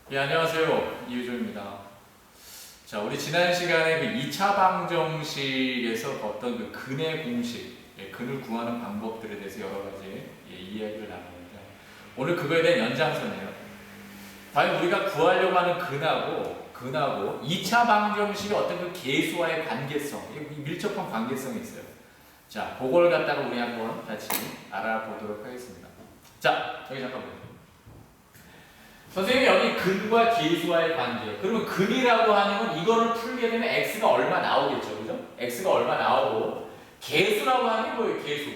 예, 안녕하세요. 이유정입니다. 자, 우리 지난 시간에 그 2차 방정식에서 어떤 그 근의 공식, 근을 구하는 방법들에 대해서 여러 가지 이야기를 나눴는데, 오늘 그거에 대한 연장선이에요. 과연 우리가 구하려고 하는 근하고 2차 방정식의 어떤 그 계수와의 관계성, 밀접한 관계성이 있어요. 자, 그걸 갖다가 우리 한번 같이 알아보도록 하겠습니다. 자, 여기 잠깐 보세요. 선생님이 여기 근과 계수와의 관계. 그러면 근이라고 하는 건 이거를 풀게 되면 x가 얼마 나오겠죠. 그죠? x가 얼마 나오고, 계수라고 하는 게 뭐예요? 계수.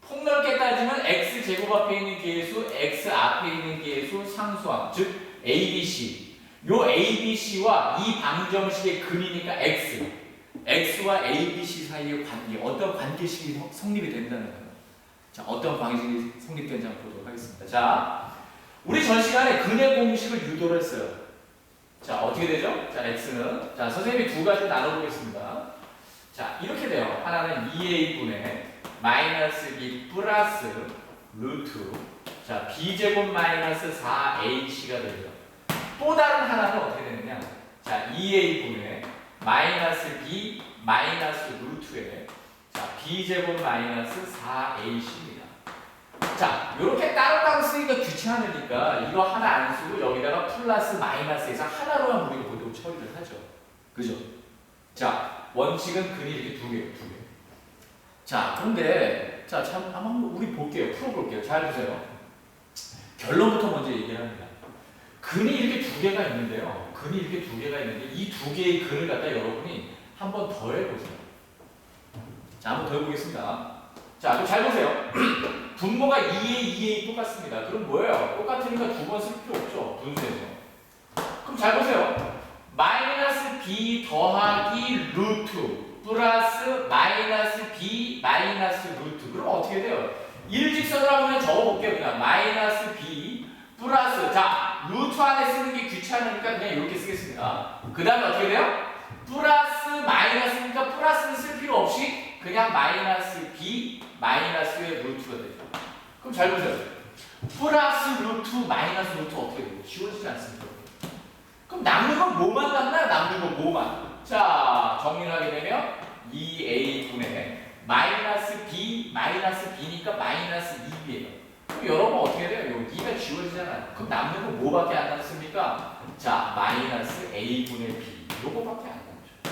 폭넓게 따지면 x 제곱 앞에 있는 계수, x 앞에 있는 계수, 상수항. 즉 abc. 요 abc와 이 방정식의 근이니까 x. x와 abc 사이의 관계. 어떤 관계식이 성립이 된다는 거예요. 자, 어떤 방식이 성립된지 한번 보도록 하겠습니다. 자, 우리 전 시간에 근의 공식을 유도를 했어요. 자, 어떻게 되죠? 자, x는, 자, 선생님이 두 가지로 나눠보겠습니다. 자, 이렇게 돼요. 하나는 2a분의 마이너스 b 플러스 루트, 자, b제곱 마이너스 4ac가 되죠. 또 다른 하나는 어떻게 되느냐? 자, 2a분의 마이너스 b 마이너스 루트에, 자, b제곱 마이너스 4ac입니다. 자, 이렇게 따로따로 쓰기가 귀찮으니까 이거 하나 안 쓰고 여기다가 플러스 마이너스에서 하나로만 우리가 보통 처리를 하죠. 그죠? 자, 원칙은 근이 이렇게 두 개예요. 자, 그런데 자, 참 한번 우리 볼게요. 풀어볼게요. 잘 보세요. 결론부터 먼저 얘기를 합니다. 근이 이렇게 두 개가 있는데요. 근이 이렇게 두 개가 있는데 이 두 개의 근을 갖다 여러분이 한번 더 해보세요. 자, 한번 더 해보겠습니다. 자, 그럼 잘 보세요. 분모가 2a 똑같습니다. 그럼 뭐예요? 똑같으니까 두 번 쓸 필요 없죠. 분수에서. 그럼 잘 보세요. 마이너스 b 더하기 루트 플러스 마이너스 b 마이너스 루트. 그럼 어떻게 돼요? 일직선으로 한번 적어볼게요. 그냥 마이너스 b 플러스, 자, 루트 안에 쓰는 게 귀찮으니까 그냥 이렇게 쓰겠습니다. 그 다음에 어떻게 돼요? 플러스 마이너스니까 플러스는 쓸 필요 없이 그냥 마이너스 b 마이너스의 루트가 되죠. 그럼 잘 보세요. 플러스 루트 마이너스 루트 어떻게 돼요? 지워지지 않습니까? 그럼 남는 건 뭐만 남나요? 남는 건 뭐만? 자, 정리를 하게 되면 2a분의 마이너스 b 마이너스 b니까 마이너스 2b예요. 그럼 여러분 어떻게 돼요? 여기 2가 지워지잖아요. 그럼 남는 건 뭐밖에 안 남습니까? 자, 마이너스 a분의 b 요거밖에 안 남죠.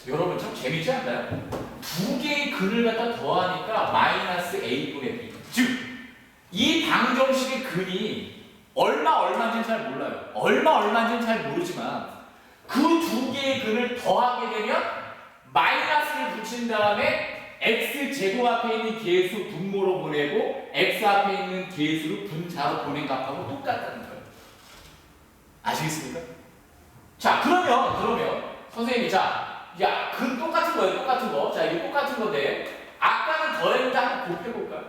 여러분 참 재밌지 않나요? 두 개의 근을 갖다 더하니까 마이너스 a분의 b. 즉, 이 방정식의 근이 얼마인지는 잘 몰라요. 얼마인지는 잘 모르지만 그 두 개의 근을 더하게 되면 마이너스를 붙인 다음에 x 제곱 앞에 있는 계수 분모로 보내고 x 앞에 있는 계수를 분자로 보낸 값하고 똑같다는 거예요. 아시겠습니까? 자, 그러면 선생님이 야, 근 똑같은 거예요. 똑같은 거. 자, 이게 똑같은 건데 아까는 더했는데 한번 곱해볼까요?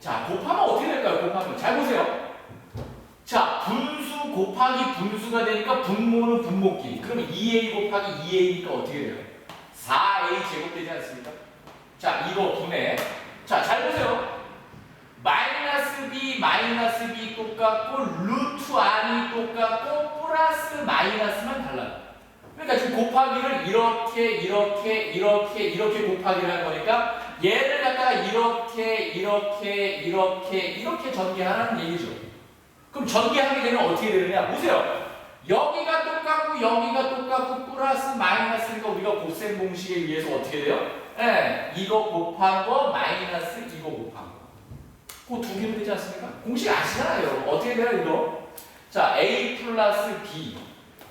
자, 곱하면 어떻게 될까요? 곱하면 잘 보세요. 자, 분수 곱하기 분수가 되니까 분모는 분모끼리. 그러면 2a 곱하기 2a니까 어떻게 돼요? 4a 제곱 되지 않습니까? 자, 이거 분해. 자, 잘 보세요. 마이너스 b 똑같고 루트 안이 똑같고 플러스 마이너스만 달라요. 그러니까 지금 곱하기를 이렇게 곱하기를 한 거니까 얘를 갖다가 이렇게 전개하라는 얘기죠. 그럼 전개하게 되면 어떻게 되느냐? 보세요. 여기가 똑같고 플러스 마이너스니까 우리가 곱셈 공식에 의해서 어떻게 돼요? 예, 이거 곱한 거 마이너스 이거 곱한 거. 그 두 개로 되지 않습니까? 공식 아시잖아요. 어떻게 돼요 이거? 자, a 플러스 b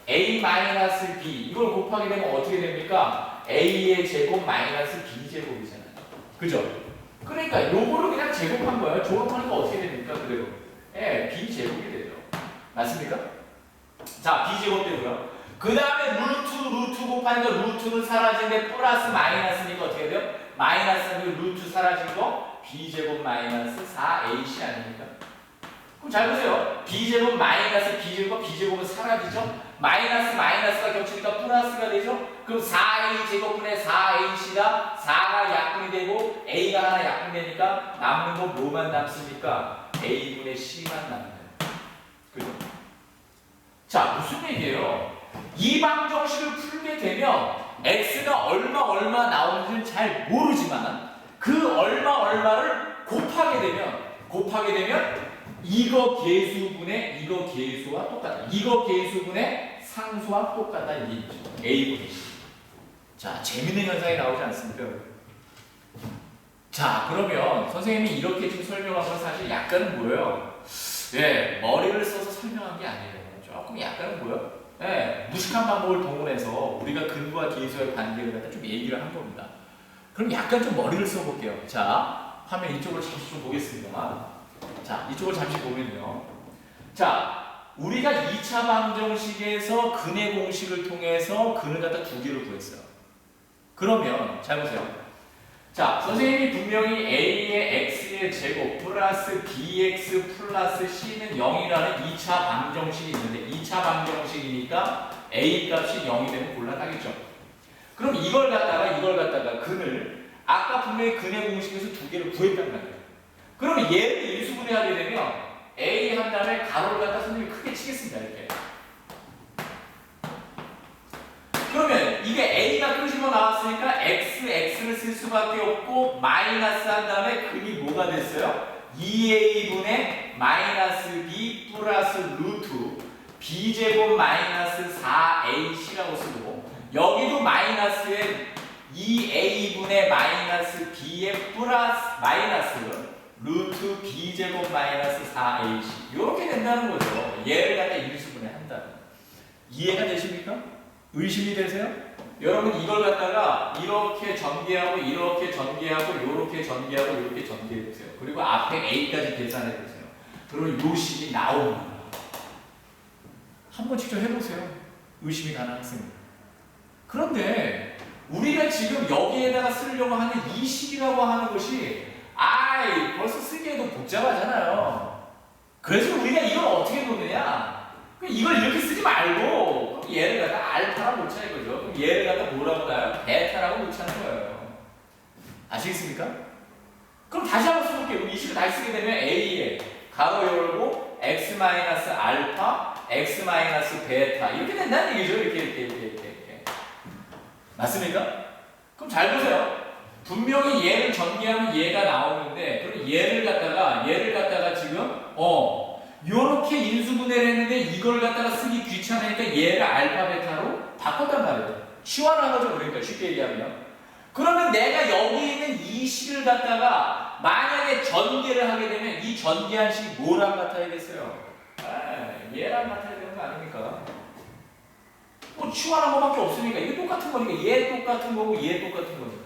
a 마이너스 b 이걸 곱하게 되면 어떻게 됩니까? a의 제곱 마이너스 b 제곱이잖아요. 그죠? 그러니까 요거를 그냥 제곱한 거예요. 조합하니까 어떻게 됩니까? 그대로. 예, b 제곱이 되죠. 맞습니까? 자, b 제곱 되고요. 그 다음에 루트 곱하니까 루트는 사라지는데 플러스 마이너스니까 어떻게 돼요? 마이너스는 루트 사라진 거 b 제곱 마이너스 4ac 아닙니까? 그럼 잘 보세요. b제곱 마이너스 b제곱은 사라지죠? 마이너스가 겹치니까 플러스가 되죠? 그럼 4a 제곱분의 4ac가 4가 약분이 되고 a가 하나 약분이 되니까 남는 건 뭐만 남습니까? a분의 c만 남는 거예요. 그죠? 무슨 얘기예요? 이 방정식을 풀게 되면 x가 얼마 나오는지는 잘 모르지만 그 얼마를 곱하게 되면 이거 계수분의 이거 계수와 똑같다. 이거 계수분의 상수와 똑같다. 이게 있죠. A분의 C. 자, 재밌는 현상이 나오지 않습니까? 자, 그러면 선생님이 이렇게 지금 설명한 건 사실 약간은 뭐예요? 예, 머리를 써서 설명한 게 아니에요. 조금 약간은 뭐예요? 예, 무식한 방법을 동원해서 우리가 근과 계수의 관계를 갖다 좀 얘기를 한 겁니다. 그럼 약간 좀 머리를 써볼게요. 자, 화면 이쪽을 잠시 좀 보겠습니다. 자, 이쪽을 잠시 보면요. 자, 우리가 2차 방정식에서 근의 공식을 통해서 근을 갖다 두 개를 구했어요. 그러면 잘 보세요. 자, 선생님이 분명히 a의 x의 제곱 플러스 bx 플러스 c는 0이라는 2차 방정식이 있는데 2차 방정식이니까 a 값이 0이 되면 곤란하겠죠. 그럼 이걸 갖다가 근을 아까 분명히 근의 공식에서 두 개를 구했단 말이에요. 그러면 얘를 인수분해하게 되면 a 한 다음에 가로를 갖다 선생님이 크게 치겠습니다. 이렇게. 그러면 이게 a가 끄집어 나왔으니까 x를 쓸 수밖에 없고 마이너스 한 다음에 근이 뭐가 됐어요? 2a분의 마이너스 b 플러스 루트 b제곱 마이너스 4ac라고 쓰고 여기도 마이너스에 2a분의 마이너스 b의 플러스 마이너스 루트 b제곱 마이너스 4ac 이렇게 된다는 거죠. 얘를 갖다 인수분해한다. 이해가 되십니까? 의심이 되세요? 여러분 이걸 갖다가 이렇게 전개하고 이렇게 전개하고 이렇게 전개하고 이렇게 전개해 보세요. 그리고 앞에 a까지 계산해 보세요. 그러면 요 식이 나옵니다. 한번 직접 해보세요. 의심이 가는 학생들. 그런데 우리가 지금 여기에다가 쓰려고 하는 이 식이라고 하는 것이 벌써 쓰기에도 복잡하잖아요. 그래서 우리가 이걸 어떻게 놓느냐? 이걸 이렇게 쓰지 말고 그럼 얘를 갖다 알파라고 놓자 이거죠. 그럼 얘를 갖다 뭐라고 놔요? 베타라고 놓자는 거예요. 아시겠습니까? 그럼 다시 한번 써볼게요. 이 식을 다시 쓰게 되면 a에 가로 열고 x 마이너스 알파, x 마이너스 베타 이렇게 된다는 얘기죠. 이렇게. 맞습니까? 그럼 잘 보세요. 분명히 얘를 전개하면 얘가 나오는데 그럼 얘를 갖다가 지금 요렇게 인수분해를 했는데 이걸 갖다가 쓰기 귀찮으니까 얘를 알파 베타로 바꿨단 말이에요. 치환한 거죠. 그러니까 쉽게 얘기하면. 그러면 내가 여기 있는 이 식을 갖다가 만약에 전개를 하게 되면 이 전개한 식이 뭐랑 같아야겠어요? 얘랑 같아야 되는 거 아닙니까? 뭐 치환한 거밖에 없으니까 이게 똑같은 거니까 얘 똑같은 거고 얘 똑같은 거니까.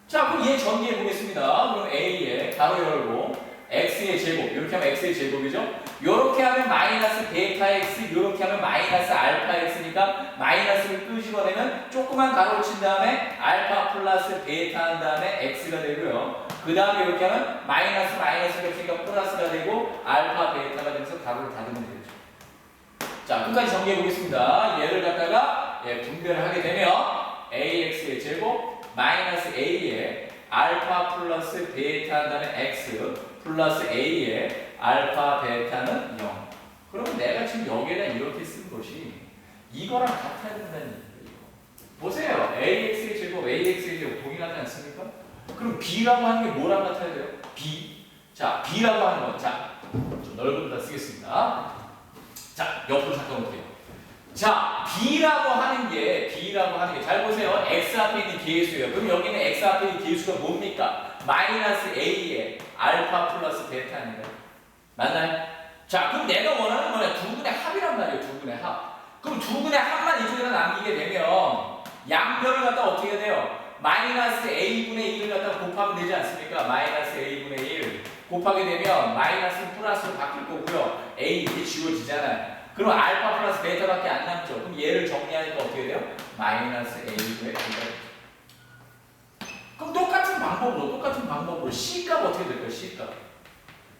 자, 그럼 얘 전개해 보겠습니다. 그럼 a에 가로 열고 x의 제곱, 이렇게 하면 x의 제곱이죠? 이렇게 하면 마이너스 베타 x, 이렇게 하면 마이너스 알파 x니까 마이너스를 끄집어내면 조그만 가로를 친 다음에 알파 플러스 베타 한 다음에 x가 되고요. 그 다음에 이렇게 하면 마이너스가 있으니까 플러스가 되고 알파 베타가 되면서 가로를 닫으면 되죠. 자, 끝까지 정리해 보겠습니다. 얘를 갖다가 분배를 하게 되면 ax의 제곱 마이너스 a에 알파 플러스 베타 한 다음에 x 플러스 a의 알파 베타는 0. 그러면 내가 지금 여기에다 이렇게 쓴 것이 이거랑 같아야 된다는 얘기예요. 보세요. ax의 제곱, ax의 제곱 동일하지 않습니까? 그럼 b라고 하는 게 뭐랑 같아야 돼요? b. 자, b라고 하는 건 자, 좀 넓은 데다 쓰겠습니다. 자, 옆으로 잠깐 볼게요. 자, b라고 하는 게 잘 보세요. x 앞에 있는 계수예요. 그럼 여기는 x 앞에 있는 계수가 뭡니까? 마이너스 a에 알파 플러스 베타입니다. 맞나요? 자, 그럼 내가 원하는 거는 두 분의 합이란 말이에요. 두 분의 합. 그럼 두 분의 합만 이쪽에다 남기게 되면 양변을 갖다 어떻게 해야 돼요? 마이너스 a분의 1을 갖다 곱하면 되지 않습니까? 마이너스 a분의 1 곱하게 되면 마이너스 플러스로 바뀔 거고요. a 이렇게 지워지잖아요. 그럼 알파 플러스 베타밖에 안 남죠. 그럼 얘를 정리하니까 어떻게 돼요? 마이너스 a분의 1. 그럼 똑같은 방법으로 C값 어떻게 될까요? C값.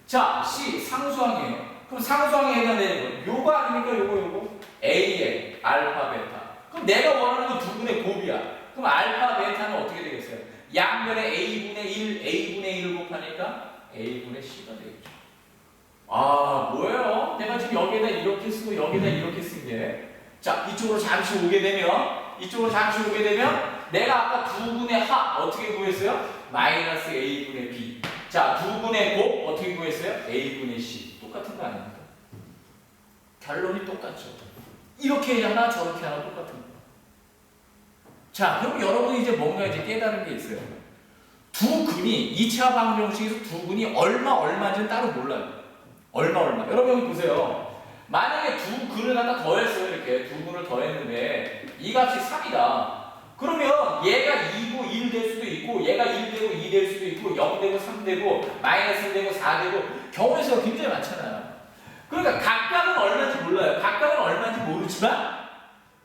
자, C 상수항이에요. 그럼 상수항에 해당되는 거 요거 아닙니까? 요거 A의 알파 베타. 그럼 내가 원하는 건 두 분의 곱이야. 그럼 알파 베타는 어떻게 되겠어요? 양변에 A분의 1 곱하니까 A분의 C가 되겠죠. 뭐예요? 내가 지금 지금 여기에다 이렇게 쓰고 여기에다 이렇게 쓴 게, 자, 이쪽으로 잠시 오게 되면 내가 아까 두 분의 합 어떻게 구했어요? 마이너스 a분의 b. 자, 두 분의 곱 어떻게 구했어요? a분의 c. 똑같은 거 아닙니까? 결론이 똑같죠. 이렇게 하나 저렇게 하나 똑같은 거. 자, 그럼 여러분이 이제 뭔가 이제 깨달은 게 있어요. 두 근이 2차 방정식에서 두 근이 얼마인지는 따로 몰라요. 얼마. 여러분 여기 보세요. 만약에 두 근을 갖다 더했어요. 이렇게 두 근을 더했는데 이 값이 3이다. 그러면 얘가 2고 1 될 수도 있고 얘가 1 되고 2 될 수도 있고 0 되고 3 되고 마이너스 1 되고 4 되고 경우의 수가 굉장히 많잖아요. 그러니까 각각은 얼마인지 몰라요. 각각은 얼마인지 모르지만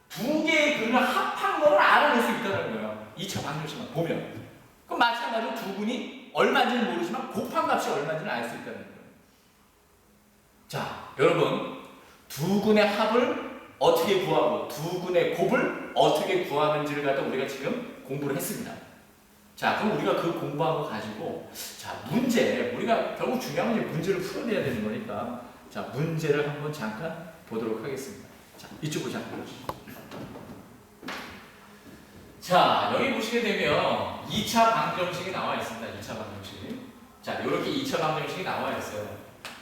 두 개의 근을 합한 거를 알아낼 수 있다는 거예요. 2차 방정식만 보면. 그럼 마찬가지로 두 근이 얼마인지는 모르지만 곱한 값이 얼마인지는 알 수 있다는 거예요. 자, 여러분 두 근의 합을 어떻게 구하고 두 근의 곱을 어떻게 구하는지를 갖다 우리가 지금 공부를 했습니다. 자, 그럼 우리가 그 공부한 거 가지고 자, 우리가 결국 중요한 건 이제 문제를 풀어내야 되는 거니까 자, 문제를 한번 잠깐 보도록 하겠습니다. 자, 이쪽으로 잠깐 보시죠. 자, 여기 보시게 되면 2차 방정식이 나와 있습니다. 2차 방정식. 자, 이렇게 2차 방정식이 나와 있어요.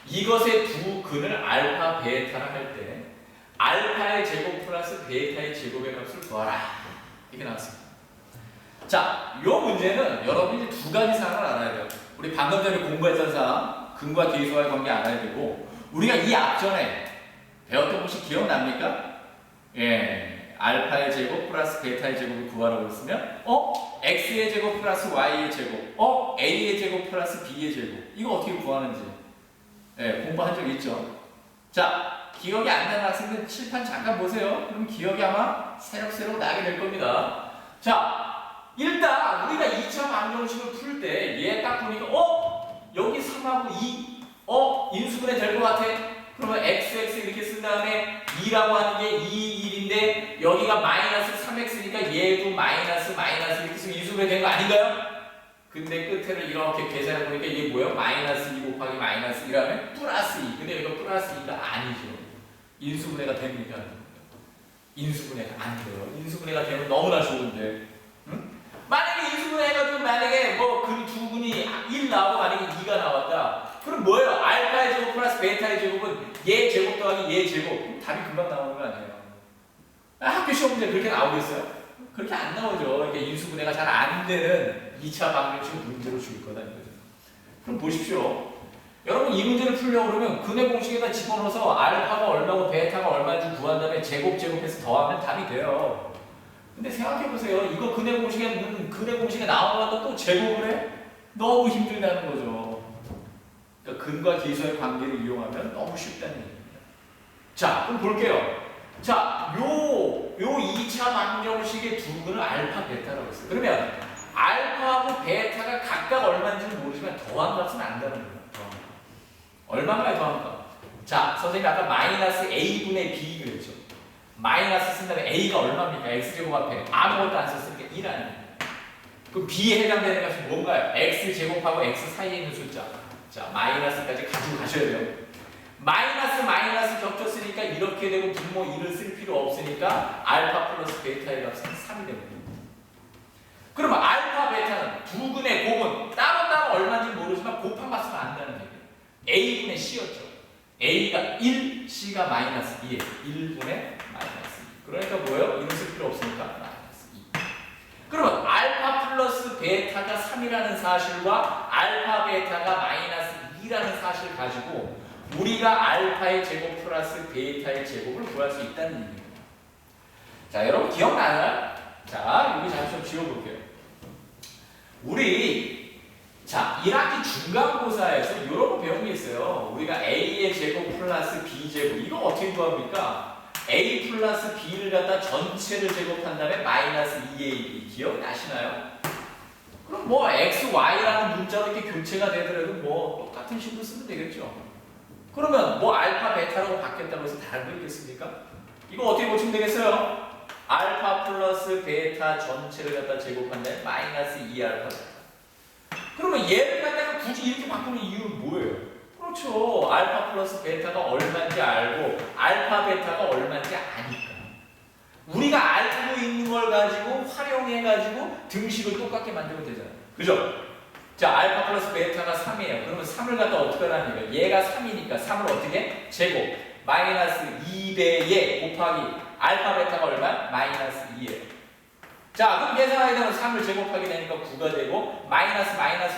이것의 두 근을 알파, 베타라 할 때 알파의 제곱 플러스 베타의 제곱의 값을 구하라. 이렇게 나왔습니다. 자, 이 문제는 여러분이 이제 두 가지 사항을 알아야 돼요. 우리 방금 전에 공부했던 사항, 근과 계수와의 관계 알아야 되고 우리가 이 앞전에 배웠던 것이 기억납니까? 예, 알파의 제곱 플러스 베타의 제곱을 구하라고 했으면 x의 제곱 플러스 y의 제곱 a의 제곱 플러스 b의 제곱 이거 어떻게 구하는지 예, 공부한 적 있죠? 자, 기억이 안 나는 학생들 칠판 잠깐 보세요. 그럼 기억이 아마 새록새록 나게 될 겁니다. 자, 일단 우리가 2차 방정식을 풀 때 얘 딱 보니까 여기 3하고 2 인수분해 될 것 같아. 그러면 xx 이렇게 쓴 다음에 2라고 하는 게 2, 1인데 여기가 마이너스 3x니까 얘도 마이너스 이렇게 쓰면 인수분해 된 거 아닌가요? 근데 끝에를 이렇게 계산해 보니까 이게 뭐예요? 마이너스 2 곱하기 마이너스 1하면 플러스 2. 근데 이거 플러스 2가 아니죠. 인수분해가 됩니까? 인수분해가 안 돼요. 인수분해가 되면 너무나 좋은데. 응? 만약에 인수분해 해가지고 만약에 뭐 그 두 분이 1 나오고 만약에 2가 나왔다. 그럼 뭐예요? 알파의 제곱 플러스 베타의 제곱은 얘 제곱 더하기 얘 제곱. 답이 금방 나오는 거 아니에요? 학교 시험 문제 그렇게 나오겠어요? 그렇게 안 나오죠. 이게 인수분해가 잘 안 되는 2차 방정식 문제로 줄 거다 이거죠. 그럼 보십시오. 여러분 이 문제를 풀려고 그러면 근의 공식에다 집어넣어서 알파가 얼마고 베타가 얼마인지 구한 다음에 제곱해서 더하면 답이 돼요. 근데 생각해보세요. 이거 근의 공식에 나오는 또 제곱을 해? 너무 힘들다는 거죠. 그러니까 근과 계수의 관계를 이용하면 너무 쉽다는 얘기입니다. 자, 그럼 볼게요. 자, 요 2차 방정식의 두 근을 알파, 베타라고 했어요. 그러면 알파하고 베타가 각각 얼마인지는 모르지만 더한 값은 안다는 거예요. 얼마만에 더합니까? 자, 선생님이 아까 마이너스 a분의 b 그랬죠. 마이너스 쓴 다음에 a가 얼마입니까? x제곱 앞에 아무것도 안 썼으니까 1 아닙니까? 그럼 b에 해당되는 값이 뭔가요? x제곱하고 x 사이에 있는 숫자. 자, 마이너스까지 가지고 가셔야 돼요. 마이너스 겹쳤으니까 이렇게 되고 분모 1을 쓸 필요 없으니까 알파 플러스 베타의 값은 3이 됩니다. 그러면 알파, 베타는 두 근의 곱은 따로따로 얼마인지 모르지만 곱한 값은 안다는 얘기예요. a분의 c였죠. a가 1, c가 마이너스 2예요. 1분의 마이너스 2. 그러니까 뭐예요? 1을 쓸 필요 없으니까 마이너스 2. 그러면 알파 플러스 베타가 3이라는 사실과 알파, 베타가 마이너스 2라는 사실을 가지고 우리가 알파의 제곱 플러스 베타의 제곱을 구할 수 있다는 얘기입니다. 자, 여러분 기억나나요? 자, 여기 잠시 좀 지워볼게요. 우리 1학기 중간고사에서 이런 거 배운 게 있어요. 우리가 a의 제곱 플러스 b 제곱 이거 어떻게 구합니까? a 플러스 b를 갖다 전체를 제곱한 다음에 마이너스 2ab 기억나시나요? 그럼 뭐 x, y라는 문자로 이렇게 교체가 되더라도 뭐 똑같은 식으로 쓰면 되겠죠. 그러면 뭐 알파, 베타라고 바뀌었다고 해서 다른 거 있겠습니까? 이거 어떻게 고치면 되겠어요? 알파 플러스 베타 전체를 갖다 제곱한 다음에 마이너스 2알파. 그러면 얘를 갖다가 굳이 이렇게 바꾸는 이유는 뭐예요? 그럼 그렇죠. 알파 플러스 베타가 얼마인지 알고 알파 베타가 얼마인지 아니까. 우리가 알고 있는 걸 가지고 활용해가지고 등식을 똑같게 만들면 되잖아요. 그죠? 자, 알파 플러스 베타가 3이에요. 그러면 3을 갖다 어떻게 하라는 거예요? 얘가 3이니까 3을 어떻게? 제곱 마이너스 2배의 곱하기 알파 베타가 얼마? 마이너스 2예요. 자, 그럼 계산하게 되면 3을 제곱하게 되니까 9가 되고 마이너스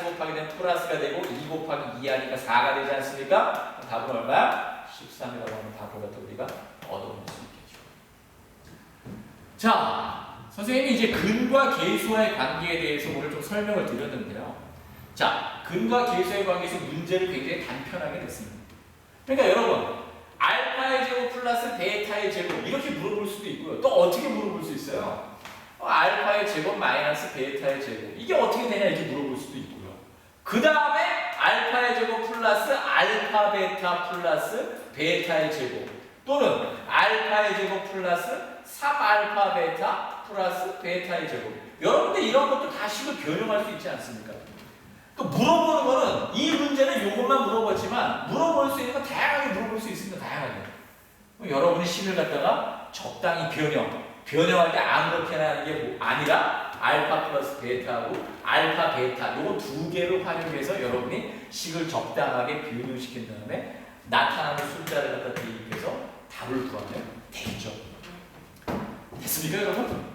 곱하게 되면 플러스가 되고 2 곱하기 2 하니까 4가 되지 않습니까? 답은 얼마야? 13이라고 하는 답을 갖다 우리가 얻어낼 수 있겠죠. 자, 선생님이 이제 근과 계수와의 관계에 대해서 오늘 좀 설명을 드렸는데요. 자, 근과 계수의 관계에서 문제를 굉장히 단편하게 냈습니다. 그러니까 여러분, 알파의 제곱 플러스 베타의 제곱 이렇게 물어볼 수도 있고요. 또 어떻게 물어볼 수 있어요? 알파의 제곱 마이너스 베타의 제곱 이게 어떻게 되냐 이렇게 물어볼 수도 있고요. 그 다음에 알파의 제곱 플러스 알파 베타 플러스 베타의 제곱 또는 알파의 제곱 플러스 3알파 베타 플러스 베타의 제곱. 여러분들 이런 것도 다 식을 변형할 수 있지 않습니까? 또 물어보는 거는 이 문제는 이것만 물어봤지만 물어볼 수 있는 건 다양하게 물어볼 수 있습니다. 다양하게. 여러분이 식을 갖다가 적당히 변형할 때 아무렇게나 하는 게 아니라 알파 플러스 베타하고 알파 베타 요거 두 개를 활용해서 여러분이 식을 적당하게 변형시킨 다음에 나타나는 숫자를 갖다 대입해서 답을 구하면 되겠죠. 됐습니까, 여러분?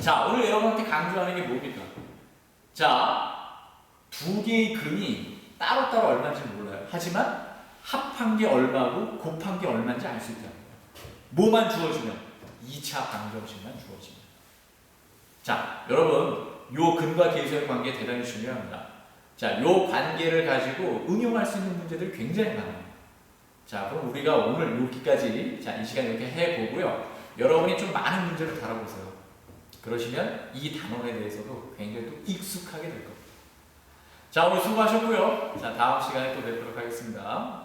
자, 오늘 여러분한테 강조하는 게 뭡니까? 자, 두 개의 근이 따로따로 얼마인지 몰라요. 하지만 합한 게 얼마고 곱한 게 얼마인지 알 수 있다는 거예요. 뭐만 주어지면 2차 방정식만 주어지면. 자, 여러분 요 근과 계수의 관계 대단히 중요합니다. 자, 요 관계를 가지고 응용할 수 있는 문제들이 굉장히 많아요. 자, 그럼 우리가 오늘 여기까지 자, 이 시간 이렇게 해보고요. 여러분이 좀 많은 문제를 다뤄보세요. 그러시면 이 단원에 대해서도 굉장히 또 익숙하게 될 겁니다. 자, 오늘 수고하셨고요. 자, 다음 시간에 또 뵙도록 하겠습니다.